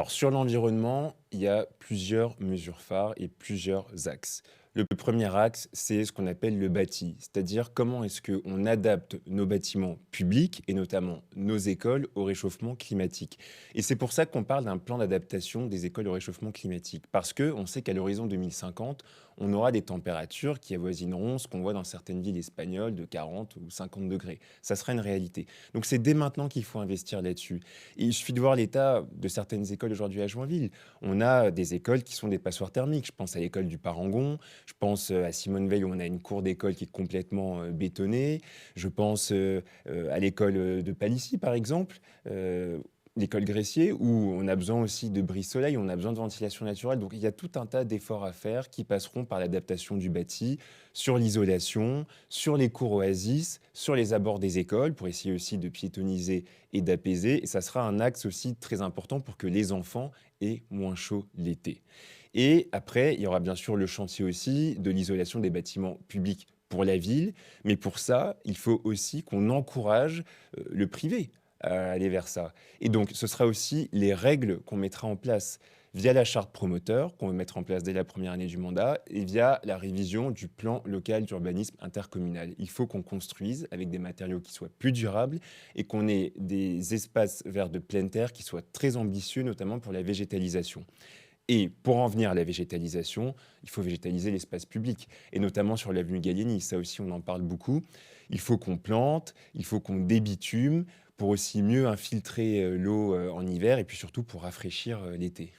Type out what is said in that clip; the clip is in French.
Alors, sur l'environnement, il y a plusieurs mesures phares et plusieurs axes. Le premier axe, c'est ce qu'on appelle le bâti, c'est-à-dire comment est-ce qu'on adapte nos bâtiments publics et notamment nos écoles au réchauffement climatique. Et c'est pour ça qu'on parle d'un plan d'adaptation des écoles au réchauffement climatique, parce qu'on sait qu'à l'horizon 2050, on aura des températures qui avoisineront ce qu'on voit dans certaines villes espagnoles de 40 ou 50 degrés. Ça sera une réalité. Donc c'est dès maintenant qu'il faut investir là-dessus. Et il suffit de voir l'état de certaines écoles aujourd'hui à Joinville. On a des écoles qui sont des passoires thermiques. Je pense à l'école du Parangon, je pense à Simone Veil où on a une cour d'école qui est complètement bétonnée. Je pense à l'école de Palissy, par exemple, l'école Gressier, où on a besoin aussi de brise-soleil, on a besoin de ventilation naturelle. Donc il y a tout un tas d'efforts à faire qui passeront par l'adaptation du bâti, sur l'isolation, sur les cours oasis, sur les abords des écoles, pour essayer aussi de piétoniser et d'apaiser. Et ça sera un axe aussi très important pour que les enfants aient moins chaud l'été. Et après, il y aura bien sûr le chantier aussi de l'isolation des bâtiments publics pour la ville. Mais pour ça, il faut aussi qu'on encourage le privé à aller vers ça. Et donc, ce sera aussi les règles qu'on mettra en place via la charte promoteur, qu'on va mettre en place dès la première année du mandat, et via la révision du plan local d'urbanisme intercommunal. Il faut qu'on construise avec des matériaux qui soient plus durables et qu'on ait des espaces verts de pleine terre qui soient très ambitieux, notamment pour la végétalisation. Et pour en venir à la végétalisation, il faut végétaliser l'espace public, et notamment sur l'avenue Gallieni. Ça aussi, on en parle beaucoup. Il faut qu'on plante, il faut qu'on débitume pour aussi mieux infiltrer l'eau en hiver et puis surtout pour rafraîchir l'été.